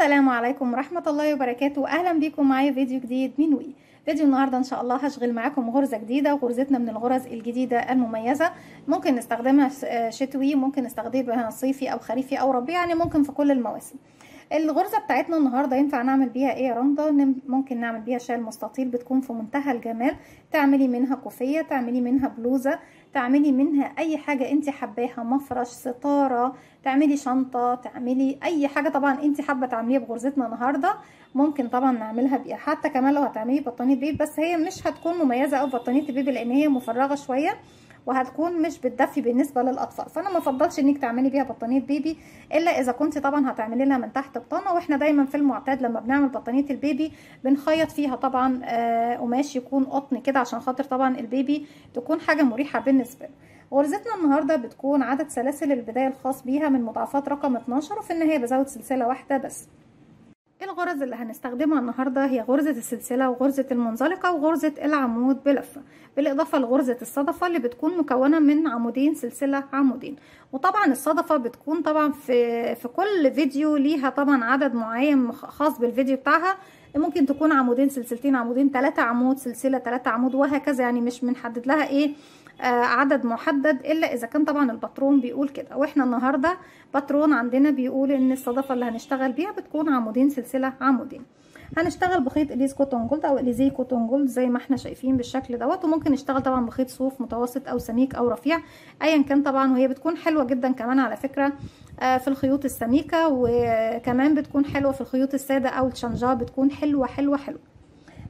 السلام عليكم ورحمة الله وبركاته. اهلا بيكم معايا فيديو جديد من وي. فيديو النهاردة ان شاء الله هشغل معاكم غرزة جديدة، وغرزتنا من الغرز الجديدة المميزة. ممكن نستخدمها شتوي، ممكن نستخدمها صيفي او خريفي او ربيعي، يعني ممكن في كل المواسم. الغرزة بتاعتنا النهاردة ينفع نعمل بيها ايه يا رندا؟ ممكن نعمل بيها شال مستطيل، بتكون في منتهى الجمال. تعملي منها كوفية، تعملي منها بلوزة، تعملي منها اي حاجة انت حباها، مفرش، ستارة، تعملي شنطة، تعملي اي حاجة طبعا انت حابة تعمليها بغرزتنا النهاردة. ممكن طبعا نعملها بيها، حتى كمان لو هتعملي بطانية بيبي، بس هي مش هتكون مميزة او بطانية البيبي لان هي مفرغة شوية وهتكون مش بتدفي بالنسبه للاطفال، فانا ما افضلش انك تعملي بيها بطانيه بيبي الا اذا كنت طبعا هتعملي لها من تحت بطانه. واحنا دايما في المعتاد لما بنعمل بطانيه البيبي بنخيط فيها طبعا قماش يكون قطن كده، عشان خاطر طبعا البيبي تكون حاجه مريحه بالنسبه له. غرزتنا النهارده بتكون عدد سلاسل البدايه الخاص بيها من مضاعفات رقم 12، وفي النهايه بزود سلسله واحده بس. الغرز اللي هنستخدمها النهارده هي غرزة السلسلة وغرزة المنزلقة وغرزة العمود بلفة، بالإضافة لغرزة الصدفة اللي بتكون مكونة من عمودين سلسلة عمودين. وطبعا الصدفة بتكون طبعا في كل فيديو ليها طبعا عدد معين خاص بالفيديو بتاعها. ممكن تكون عمودين سلسلتين عمودين 3 عمود سلسلة 3 عمود وهكذا، يعني مش بنحدد لها ايه عدد محدد الا اذا كان طبعا الباترون بيقول كده. واحنا النهارده باترون عندنا بيقول ان الصدفه اللي هنشتغل بيها بتكون عمودين سلسله عمودين. هنشتغل بخيط اليز كوتون جولد او اليزي كوتون جولد زي ما احنا شايفين بالشكل دوت، وممكن نشتغل طبعا بخيط صوف متوسط او سميك او رفيع ايا كان طبعا. وهي بتكون حلوه جدا كمان على فكره في الخيوط السميكه، وكمان بتكون حلوه في الخيوط الساده او الشنجاه، بتكون حلوه حلوه حلوه.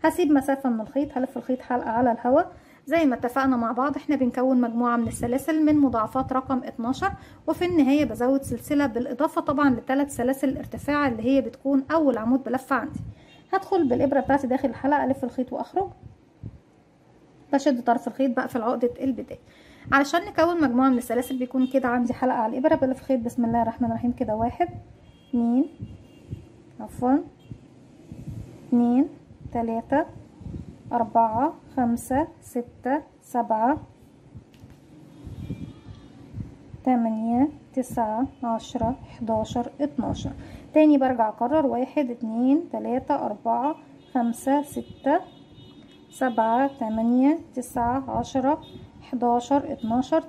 هسيب مسافه من الخيط، هلف الخيط حلقه على الهواء زي ما اتفقنا مع بعض. احنا بنكون مجموعة من السلاسل من مضاعفات رقم 12، وفي النهاية بزود سلسلة بالإضافة طبعا ل3 سلاسل الارتفاع اللي هي بتكون أول عمود بلفة عندي. هدخل بالإبرة بتاعتي داخل الحلقة، ألف الخيط وأخرج، بشد طرف الخيط بقفل عقدة البداية. علشان نكون مجموعة من السلاسل بيكون كده عندي حلقة على الإبرة، بلف الخيط بسم الله الرحمن الرحيم كده 1 2 2 3 4 5 6 7 8 9 10 11 12. تاني برجع اكرر 1 2 3 4 5 6 7 8 9 10 11 12.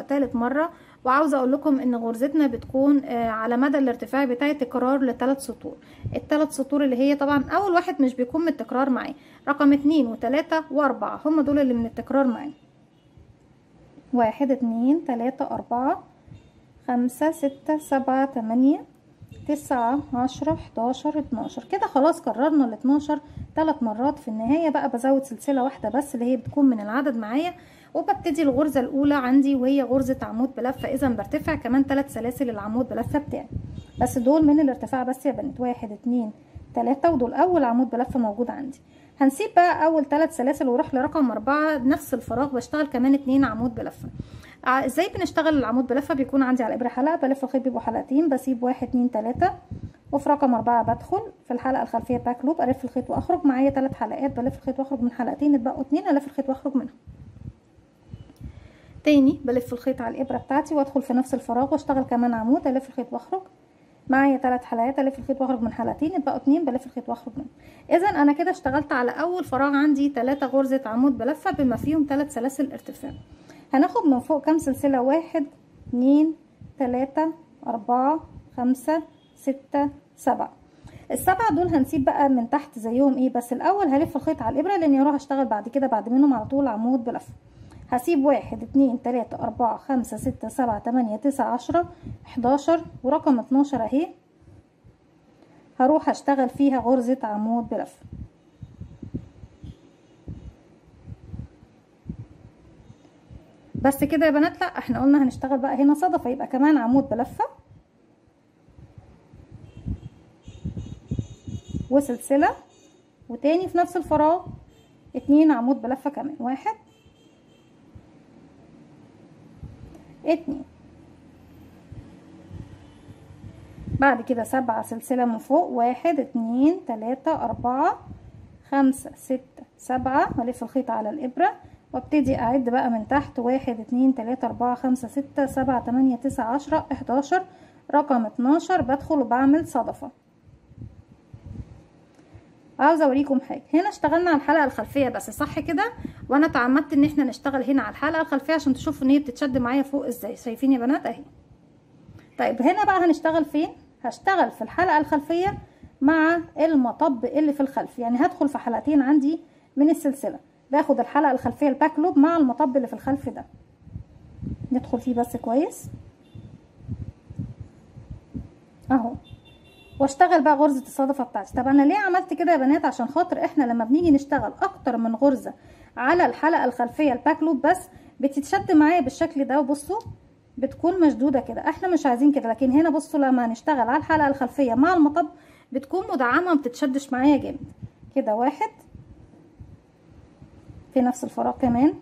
تالت مرة. وعاوزه اقول لكم ان غرزتنا بتكون على مدى الارتفاع بتاعي تكرار ل3 سطور. ال3 سطور اللي هي طبعا اول واحد مش بيكون من التكرار معايا، رقم 2 و3 و4 هم دول اللي من التكرار معايا. 1 2 3 4 5 6 7 8 9 10 11 12. كده خلاص كررنا ال12 3 مرات. في النهايه بقى بزود سلسله واحده بس اللي هي بتكون من العدد معايا، وببتدي الغرزه الاولى عندي وهي غرزه عمود بلفه. اذا برتفع كمان 3 سلاسل العمود بلفه بتاعي، بس دول من الارتفاع بس يا بنات. 1 2 3 ودول اول عمود بلفه موجود عندي. هنسيب بقى اول 3 سلاسل واروح لرقم 4 نفس الفراغ بشتغل كمان 2 عمود بلفه. ازاي بنشتغل العمود بلفه؟ بيكون عندي على الابره حلقه، بلف الخيط بيبقوا حلقتين، بسيب 1 2 3 وفي رقم 4 بدخل في الحلقه الخلفيه باك لوب، الف الخيط واخرج. معايا 3 حلقات، بلف الخيط واخرج من حلقتين، اتبقوا 2 الف الخيط واخرج منهم. تاني بلف الخيط على الابره بتاعتي وادخل في نفس الفراغ واشتغل كمان عمود، الف الخيط واخرج. معايا 3 حلقات، الف الخيط واخرج من حلقتين، اتبقوا 2 بلف الخيط واخرج منهم. اذا انا كده اشتغلت على اول فراغ عندي 3 غرزه عمود بلفه بما فيهم 3 سلاسل ارتفاع. هناخد من فوق كام سلسله؟ 1 2 3 4 5 6 7. ال7 دول هنسيب بقى من تحت زيهم ايه، بس الاول هلف الخيط على الابره لاني هروح اشتغل بعد كده بعد منهم على طول عمود بلفه. هسيب 1 2 3 4 5 6 7 8 9 10 11 ورقم 12 اهي هروح اشتغل فيها غرزه عمود بلفه. بس كده يا بنات؟ لا، احنا قلنا هنشتغل بقى هنا صدفه، يبقى كمان عمود بلفه وسلسله، وتاني في نفس الفراغ 2 عمود بلفه كمان. 1 2. بعد كده 7 سلسله من فوق، 1 2 3 4 5 6 7. هلف الخيط على الابره وابتدي اعد بقى من تحت 1 2 3 4 5 6 7 8 9 10 11 رقم 12 بدخل وبعمل صدفه. عاوزه اوريكم حاجه. هنا اشتغلنا على الحلقه الخلفيه بس، صح كده؟ وانا اتعمدت ان احنا نشتغل هنا على الحلقه الخلفيه عشان تشوفوا ان هي بتتشد معايا فوق ازاي. شايفين يا بنات اهي. طيب هنا بقى هنشتغل فين؟ هشتغل في الحلقه الخلفيه مع المطب اللي في الخلف، يعني هدخل في حلقتين عندي من السلسله، باخد الحلقه الخلفيه الباك لوب مع المطب اللي في الخلف ده، ندخل فيه بس كويس اهو، واشتغل بقى غرزه الصدفه بتاعتي. طب انا ليه عملت كده يا بنات؟ عشان خاطر احنا لما بنيجي نشتغل اكتر من غرزه على الحلقه الخلفيه الباك لوب بس بتتشد معايا بالشكل ده، وبصوا بتكون مشدوده كده، احنا مش عايزين كده. لكن هنا بصوا لما هنشتغل على الحلقه الخلفيه مع المطب بتكون مدعمه، ما بتتشدش معايا جامد كده. واحد في نفس الفراغ كمان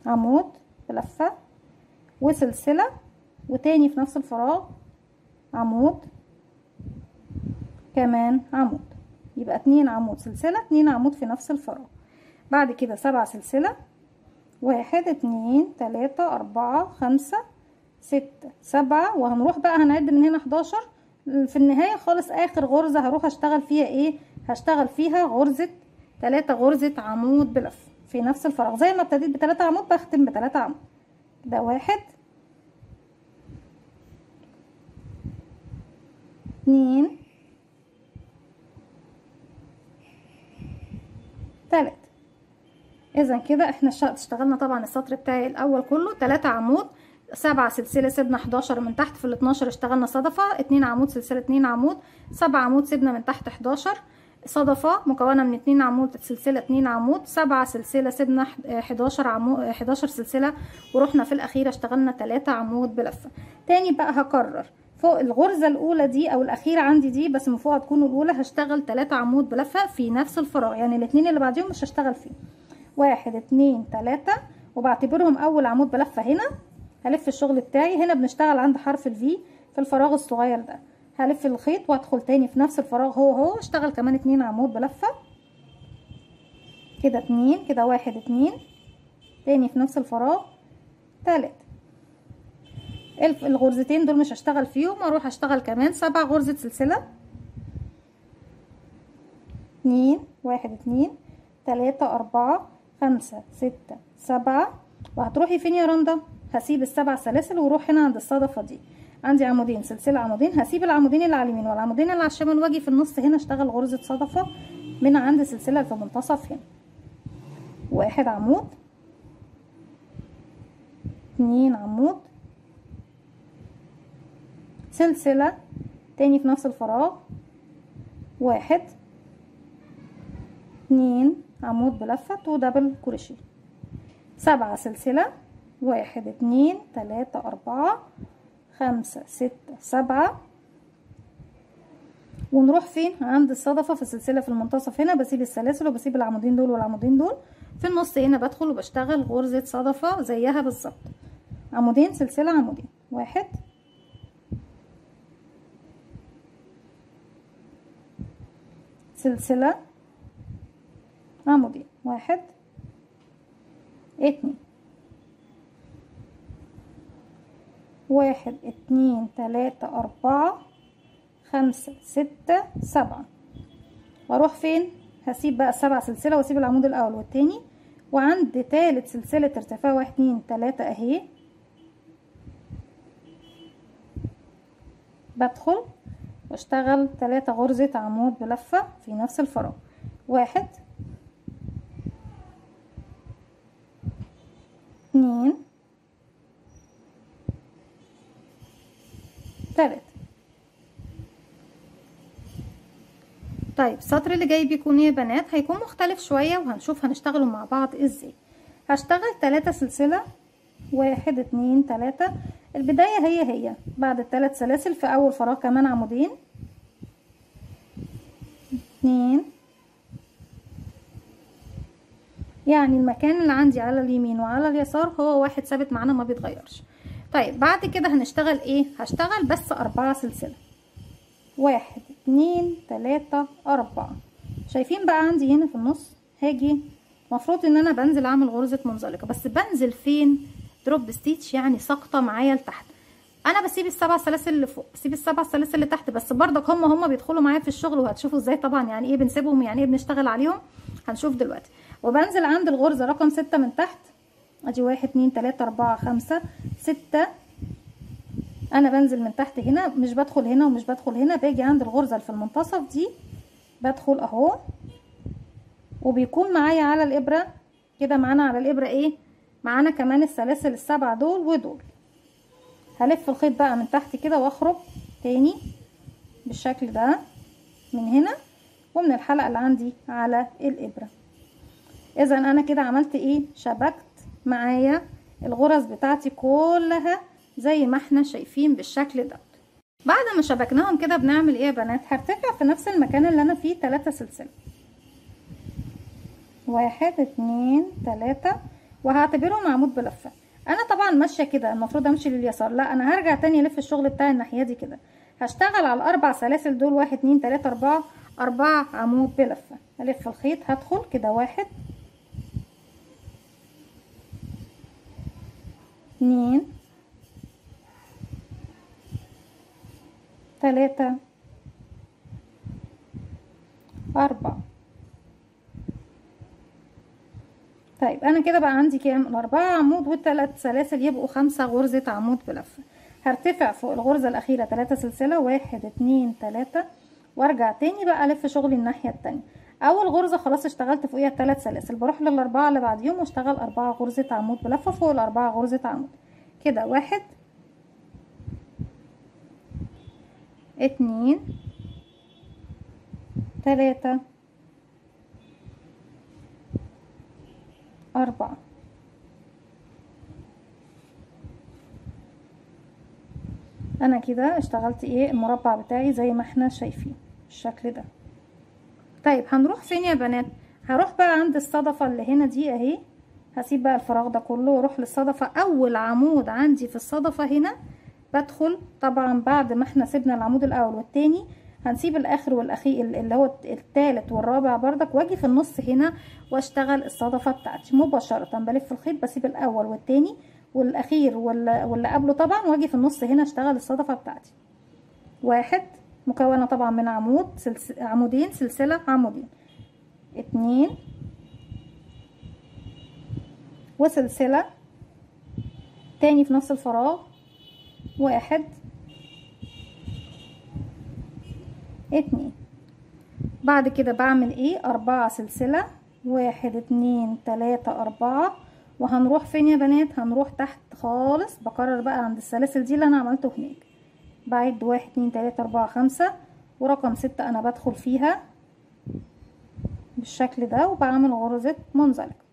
عمود بلفه وسلسله، وتاني في نفس الفراغ عمود كمان عمود، يبقى 2 عمود سلسله 2 عمود في نفس الفراغ. بعد كده 7 سلسله، 1 2 3 4 5 6 7، وهنروح بقى هنعد من هنا 11. في النهايه خالص اخر غرزه هروح اشتغل فيها ايه؟ هشتغل فيها غرزه 3 غرزه عمود بلف في نفس الفراغ. زي ما ابتديت ب3 عمود بختم ب3 عمود. ده 1 2 3. اذا كده احنا اشتغلنا طبعا السطر بتاعي الاول كله 3 عمود، 7 سلسله سيبنا 11 من تحت، في ال 12 اشتغلنا صدفه، 2 عمود سلسله 2 عمود، 7 عمود سيبنا من تحت 11 صدفه مكونه من 2 عمود سلسله 2 عمود، 7 سلسله سيبنا 11 عمود 11 سلسله، ورحنا في الاخيره اشتغلنا 3 عمود بلفه. تاني بقى هكرر فوق الغرزه الاولى دي او الاخيره عندي دي، بس من فوق هتكون الاولى، هشتغل 3 عمود بلفه في نفس الفراغ، يعني الاثنين اللي بعديهم مش هشتغل فيهم. 1 2 3، وبعتبرهم اول عمود بلفه. هنا هلف الشغل بتاعي، هنا بنشتغل عند حرف الفي في الفراغ الصغير ده، هلف الخيط وادخل تاني في نفس الفراغ هو اشتغل كمان 2 عمود بلفه كده 2 كده 1 2، تاني في نفس الفراغ 3. الغرزتين دول مش هشتغل فيهم، اروح اشتغل كمان 7 غرزه سلسله 2 1 2 3 4 5 6 7. وهتروحي فين يا رندا؟ هسيب ال7 سلاسل واروح هنا عند الصدفه دي، عندي عمودين سلسله عمودين، هسيب العمودين اللي على اليمين والعمودين اللي على الشمال واجي في النص هنا اشتغل غرزه صدفه من عند السلسله اللي في المنتصف هنا. 1 عمود 2 عمود سلسله تاني في نفس الفراغ 1 2 عمود بلفه ودبل كروشيه، 7 سلسله 1 2 3 4 5 6 7. ونروح فين؟ عند الصدفه في السلسله في المنتصف هنا، بسيب السلاسل وبسيب العمودين دول والعمودين دول، في النص هنا بدخل وبشتغل غرزه صدفه زيها بالظبط، عمودين سلسله عمودين 1 سلسله عمودين 1 2 1 2 3 4 5 6 7. واروح فين؟ هسيب بقى ال7 سلسله واسيب العمود الاول والتاني، وعند تالت سلسله ارتفاع 1 2 3 اهي بدخل واشتغل 3 غرزه عمود بلفه في نفس الفراغ 1 2 3. طيب السطر اللي جاي بيكون ايه يا بنات؟ هيكون مختلف شويه وهنشوف هنشتغلوا مع بعض ازاي. هشتغل 3 سلسله 1 2 3، البدايه هي بعد ال3 سلاسل في اول فراغ كمان عمودين 2، يعني المكان اللي عندي على اليمين وعلى اليسار هو واحد ثابت معانا ما بيتغيرش. طيب بعد كده هنشتغل ايه؟ هشتغل بس 4 سلسله 1 2 3 4. شايفين بقى عندي هنا في النص هاجي مفروض ان انا بنزل اعمل غرزه منزلقه، بس بنزل فين؟ دروب ستيتش، يعني ساقطه معايا لتحت. انا بسيب ال7 سلاسل اللي فوق، بسيب ال7 سلاسل اللي تحت، بس برضك هم بيدخلوا معايا في الشغل، وهتشوفوا ازاي طبعا يعني ايه بنسيبهم، يعني ايه بنشتغل عليهم، هنشوف دلوقتي. وبنزل عند الغرزه رقم 6 من تحت، ادي 1 2 3 4 5 6. انا بنزل من تحت هنا، مش بدخل هنا ومش بدخل هنا، باجي عند الغرزه اللي في المنتصف دي بدخل اهو، وبيكون معايا على الابره كده، معانا على الابره ايه، معانا كمان السلاسل ال7 دول ودول. هلف الخيط بقى من تحت كده واخرج تاني بالشكل ده من هنا ومن الحلقه اللي عندي على الابره. اذا انا كده عملت ايه، شبكت معايا الغرز بتاعتي كلها زي ما احنا شايفين بالشكل ده. بعد ما شبكناهم كده بنعمل ايه يا بنات، هرتفع في نفس المكان اللي انا فيه 3 سلسله، 1 2 3، وهعتبرهم عمود بلفه. انا طبعا ماشيه كده، المفروض امشي لليسار، لا انا هرجع تاني الف الشغل بتاعي الناحيه دي كده. هشتغل على ال4 سلاسل دول، 1 2 3 4، 4 عمود بلفه. الف الخيط، هدخل كده 1 2 3 4. طيب انا كده بقى عندي كام، 4 عمود والثلاث سلاسل يبقوا 5 غرزة عمود بلفة. هرتفع فوق الغرزة الاخيرة 3 سلسلة، 1 2 3، وارجع تاني بقى الف شغلي الناحية التانية. اول غرزة خلاص اشتغلت فوقيها 3 سلاسل، بروح للاربعة اللي بعديهم واشتغل 4 غرزة عمود بلفة فوق ال4 غرزة عمود كده. 1 2 3 4. انا كده اشتغلت ايه، المربع بتاعي زي ما احنا شايفين بالشكل ده. طيب هنروح فين يا بنات، هروح بقى عند الصدفة اللي هنا دي اهي، هسيب بقى الفراغ ده كله واروح للصدفة. اول عمود عندي في الصدفة هنا بدخل، طبعا بعد ما احنا سيبنا العمود الاول والتاني هنسيب الاخر والاخير اللي هو التالت والرابع بردك، واجي في النص هنا واشتغل الصدفة بتاعتي مباشرة. بلف الخيط، بسيب الاول والتاني والاخير واللي قبله طبعا، واجي في النص هنا اشتغل الصدفة بتاعتي. 1 مكونة طبعا من عمود عمودين سلسلة عمودين، 2 وسلسلة تاني في نفس الفراغ، 1 2. بعد كده بعمل ايه، 4 سلسلة، 1 2 3 4. وهنروح فين يا بنات، هنروح تحت خالص، بكرر بقى عند السلاسل دي اللي انا عملته هناك، بعد 1 2 3 4 5، ورقم 6 انا بدخل فيها بالشكل ده وبعمل غرزة منزلقة.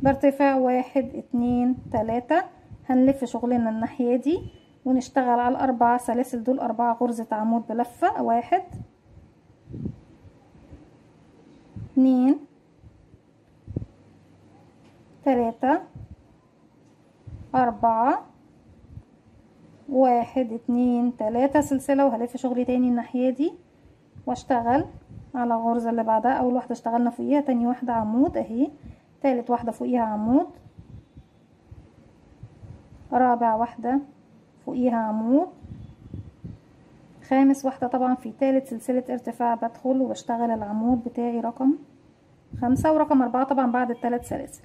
برتفع 1 2 3، هنلف شغلنا الناحية دي ونشتغل على ال4 سلاسل دول 4 غرزة عمود بلفة. 1 2 3 4، 1 2 3 سلسلة، وهلف شغلي تاني الناحية دي واشتغل على الغرزة اللي بعدها. اول واحدة اشتغلنا فوقيها، تاني واحدة عمود اهي، تالت واحدة فوقيها عمود، رابع واحدة فوقيها عمود، خامس واحدة طبعا في تالت سلسلة ارتفاع بدخل وبشتغل العمود بتاعي رقم 5، ورقم 4 طبعا بعد الثلاث سلاسل.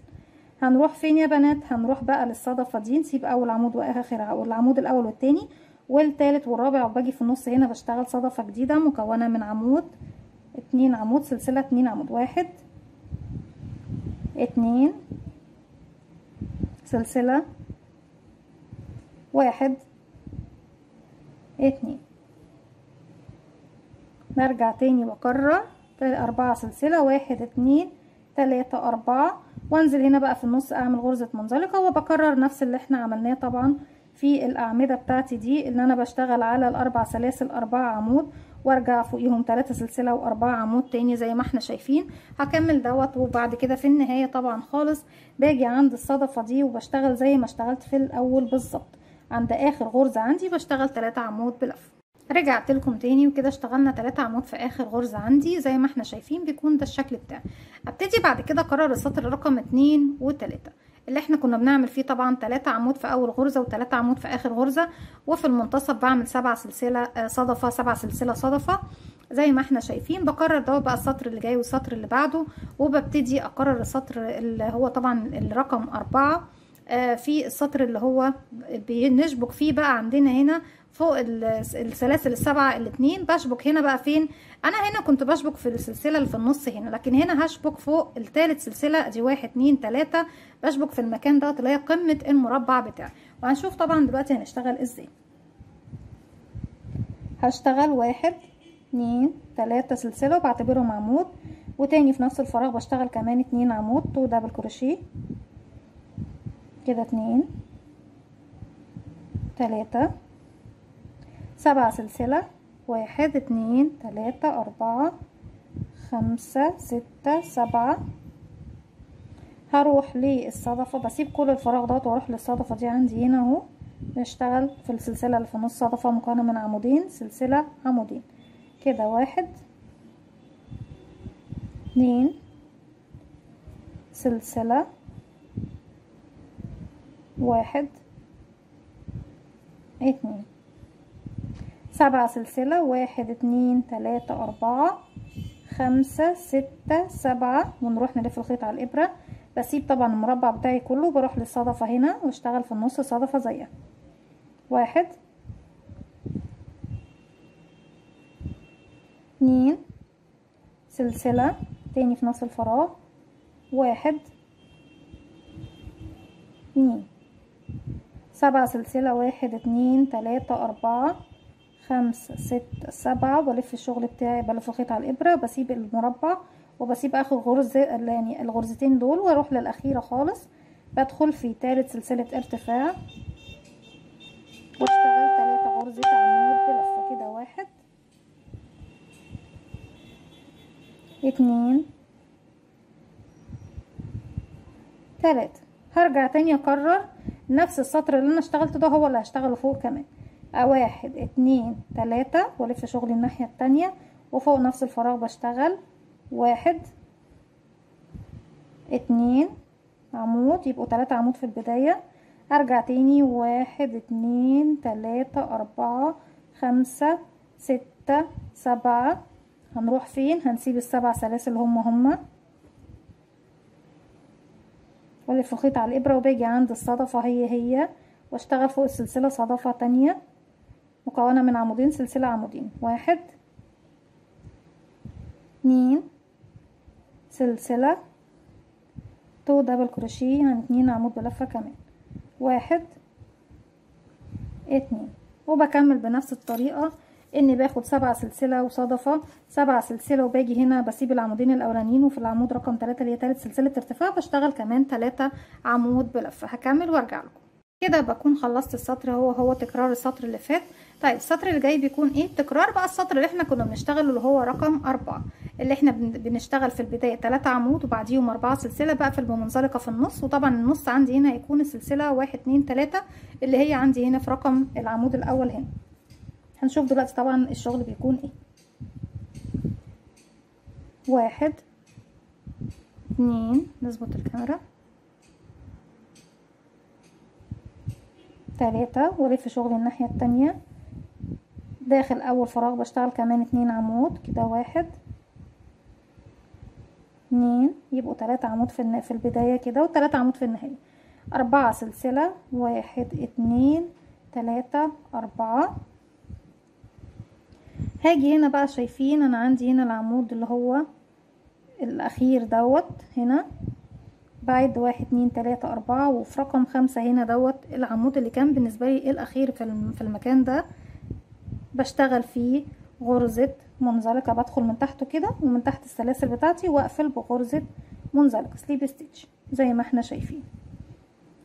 هنروح فين يا بنات، هنروح بقى للصدفة دي، نسيب اول عمود واخر العمود الاول والتاني والتالت والرابع، وباجي في النص هنا بشتغل صدفة جديدة مكونة من عمود، 2 عمود سلسلة 2 عمود، 1 2 سلسلة، 1 2. نرجع تاني واكرر 4 سلسلة، 1 2 3 4، وانزل هنا بقى في النص اعمل غرزة منزلقة، وبكرر نفس اللي احنا عملناه طبعا في الاعمدة بتاعتي دي، ان انا بشتغل على ال4 سلاسل 4 عمود وارجع فوقيهم 3 سلسلة و4 عمود تاني زي ما احنا شايفين. هكمل دوت، وبعد كده في النهاية طبعا خالص باجي عند الصدفة دي وبشتغل زي ما اشتغلت في الاول بالظبط، عند اخر غرزة عندي بشتغل 3 عمود بلف. رجعت لكم تاني وكده اشتغلنا 3 عمود في اخر غرزة عندي زي ما احنا شايفين، بيكون ده الشكل بتاعي. ابتدي بعد كده اكرر السطر رقم 2 و3. اللي احنا كنا بنعمل فيه طبعا 3 عمود في اول غرزة و3 عمود في اخر غرزة، وفي المنتصف بعمل 7 سلسلة صدفة، 7 سلسلة صدفة زي ما احنا شايفين. بكرر ده بقى السطر اللي جاي والسطر اللي بعده، وببتدي اكرر السطر اللي هو طبعا الرقم 4 في السطر اللي هو بنشبك فيه بقى عندنا هنا فوق السلاسل السبعة الاتنين. بشبك هنا بقى فين؟ انا هنا كنت بشبك في السلسلة اللي في النص هنا، لكن هنا هشبك فوق التالت سلسلة، ادي 1 2 3 بشبك في المكان ده اللي هي قمة المربع بتاعي. وهنشوف طبعا دلوقتي هنشتغل ازاي. هشتغل 1 2 3 سلسلة وبعتبرهم عمود، وتاني في نفس الفراغ بشتغل كمان 2 عمود 2 دبل كروشيه كده، 2 3 7 سلسلة 1 2 3 4 5 6 7. هروح للصدفة، بسيب كل الفراغ دوت واروح للصدفة دي عندي هنا اهو. نشتغل في السلسلة اللي في النص صدفة مكونة من عمودين، سلسلة عمودين كده، 1 2 سلسلة 1 2 7 سلسلة 1 2 3 4 5 6 7. ونروح نلف الخيط على الإبرة. بسيب طبعا المربع بتاعي كله، بروح للصدفة هنا واشتغل في النص صدفة زيها، 1 2 سلسلة تاني في نفس الفراغ 1 2 7 سلسلة 1 2 3 4 5 6 7. بلف الشغل بتاعي، بلف الخيط على الإبرة، بسيب المربع وبسيب آخر غرزة يعني الغرزتين دول واروح للأخيرة خالص. بدخل في تالت سلسلة ارتفاع واشتغل 3 غرزة عمود بلفة كده، 1 2 3. هرجع تاني اكرر نفس السطر اللي انا اشتغلته ده هو اللي هشتغله فوق كمان، 1 2 3 والف شغلي الناحية التانية، وفوق نفس الفراغ بشتغل 1 2 عمود، يبقوا 3 عمود في البداية. ارجع تاني 1 2 3 4 5 6 7. هنروح فين؟ هنسيب ال7 سلاسل هما والف الخيط على الإبرة وباجي عند الصدفة هي واشتغل فوق السلسلة صدفة تانية مكونة من عمودين، سلسلة عمودين، 1 2 سلسلة 2 دبل كروشيه، يعني 2 عمود بلفة كمان، 1 2. وبكمل بنفس الطريقة اني باخد 7 سلسلة وصدفة 7 سلسلة، وباجي هنا بسيب العمودين الاولانيين، وفي العمود رقم 3 اللي هي تالت سلسلة ارتفاع بشتغل كمان 3 عمود بلفة. هكمل وارجع لكم. كده بكون خلصت السطر، هو تكرار السطر اللي فات. طيب السطر اللي جاي بيكون ايه؟ تكرار بقى السطر اللي احنا كنا بنشتغله اللي هو رقم 4، اللي احنا بنشتغل في البداية 3 عمود وبعديهم 4 سلسلة، بقفل بمنزلقة في النص، وطبعا النص عندي هنا هيكون السلسلة 1 2 3 اللي هي عندي هنا في رقم العمود الاول هنا. هنشوف دلوقتي طبعا الشغل بيكون ايه، 1 2 نظبط الكاميرا 3 والف شغلي الناحية التانية، داخل اول فراغ بشتغل كمان 2 عمود كده، 1 2 يبقوا 3 عمود في البداية كده، و3 عمود في النهاية، 4 سلسلة 1 2 3 4. هاجي هنا بقى، شايفين انا عندي هنا العمود اللي هو الاخير دوت هنا، بعد 1 2 3 4، وفي رقم 5 هنا دوت العمود اللي كان بالنسبة لي الاخير في المكان ده، بشتغل فيه غرزة منزلقة، بدخل من تحته كده ومن تحت السلاسل بتاعتي واقفل بغرزة منزلقة سليب ستيتش زي ما احنا شايفين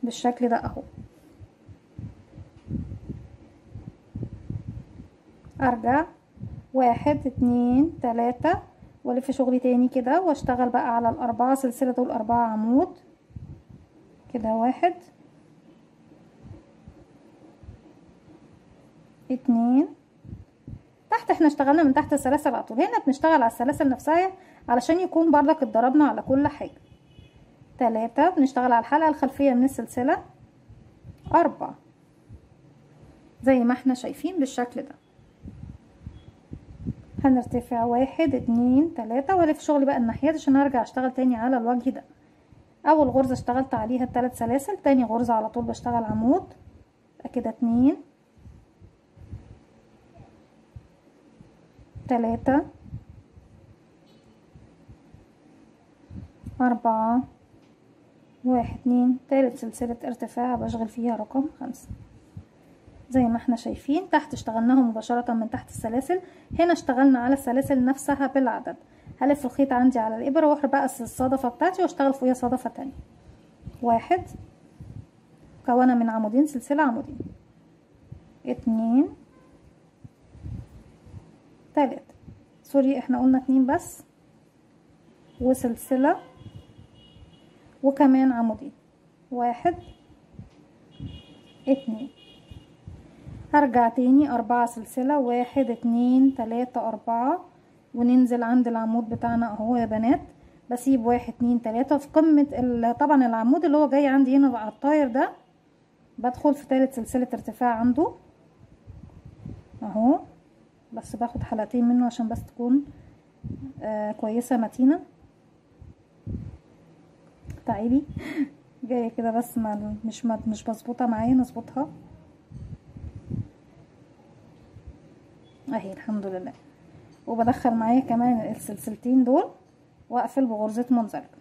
بالشكل ده اهو. ارجع 1 2 3 والف شغلي تاني كده واشتغل بقى على ال4 سلسلة دول 4 عمود كده، 1 2. تحت احنا اشتغلنا من تحت السلاسل على طول، هنا بنشتغل على السلاسل نفسها علشان يكون بردك اتضربنا على كل حاجة. 3 بنشتغل على الحلقة الخلفية من السلسلة 4 زي ما احنا شايفين بالشكل ده. هنرتفع 1 2 3 والف شغلي بقى الناحية دي عشان ارجع اشتغل تاني على الوجه ده. اول غرزة اشتغلت عليها ال3 سلاسل، تاني غرزة على طول بشتغل عمود كده 2 3 4 1 2 تالت سلسلة ارتفاع بشغل فيها رقم 5 زي ما احنا شايفين. تحت اشتغلناهم مباشرة من تحت السلاسل، هنا اشتغلنا على السلاسل نفسها بالعدد. هلف الخيط عندي على الابرة واحرق بقى الصدفة بتاعتي واشتغل فوقيها صدفة تانية. 1 مكونة من عمودين سلسلة عمودين 2 3 سوري احنا قلنا 2 بس وسلسلة وكمان عمودين 1 2 هرجع تاني 4 سلسلة 1 2 3 4 وننزل عند العمود بتاعنا اهو يا بنات. بسيب 1 2 3 في قمة طبعا العمود اللي هو جاي عندي هنا على الطاير ده، بدخل في تالت سلسلة ارتفاع عنده اهو، بس باخد حلقتين منه عشان بس تكون كويسة متينة. تعالي جاية كده بس مش مظبوطة معايا، نظبطها اهي الحمد لله. وبدخل معايا كمان السلسلتين دول واقفل بغرزة منزلقة.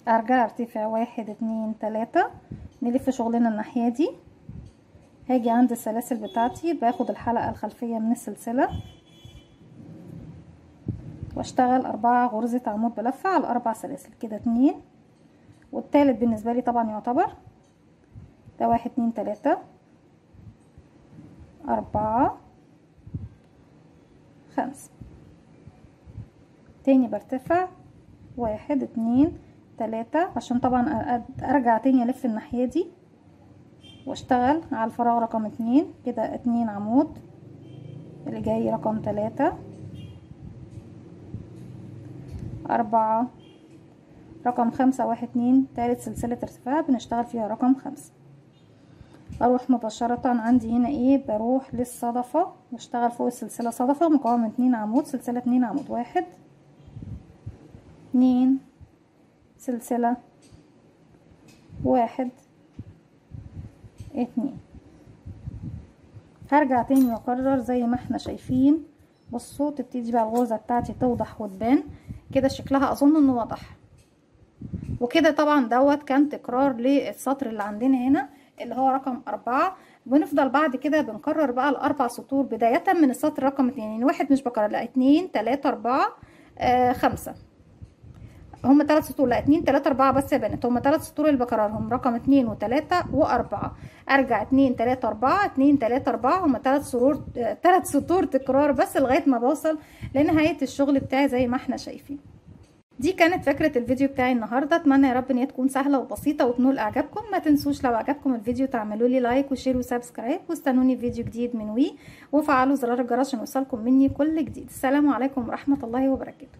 ارجع ارتفع 1 2 3 نلف شغلنا الناحية دي. هاجي عند السلاسل بتاعتي باخد الحلقة الخلفية من السلسلة واشتغل 4 غرزة عمود بلفة على 4 سلاسل كده 2 والتالت بالنسبة لي طبعا يعتبر ده 1 2 3 4 5 تاني برتفع 1 2 3 عشان طبعا ارجع تاني الف الناحية دي واشتغل على الفراغ رقم 2 كده 2 عمود اللي جاي رقم 3 4 رقم 5 1 2 تالت سلسلة ارتفاع بنشتغل فيها رقم 5. اروح مباشرة عندي هنا ايه، بروح للصدفة بشتغل فوق السلسلة صدفة مكون من 2 عمود سلسلة 2 عمود 1 2 سلسلة 1 2. هرجع تاني واكرر زي ما احنا شايفين. بصوا تبتدي بقى الغرزة بتاعتي توضح وتبان كده شكلها، اظن انه واضح. وكده طبعا دوت كان تكرار للسطر اللي عندنا هنا اللي هو رقم 4. بنفضل بعد كده بنكرر بقى ال4 سطور بداية من السطر رقم 2، يعني واحد مش بكرر، لا 2 3 4 5 هما 3 سطور، لا 2 3 4 بس يا بنات، هما 3 سطور اللي بكررهم رقم 2 و3 و4. ارجع 2 3 4 2 3 4 هما 3 سطور تكرار بس لغايه ما بوصل لنهايه الشغل بتاعي زي ما احنا شايفين. دي كانت فكرة الفيديو بتاعي النهاردة. اتمنى يا رب ان هي تكون سهلة وبسيطة وتنول اعجابكم. ما تنسوش لو عجبكم الفيديو تعملوا لي لايك وشير وسبسكرايب، واستنوني في فيديو جديد من وفعلوا زرار الجرس عشان يوصلكم مني كل جديد. السلام عليكم ورحمة الله وبركاته.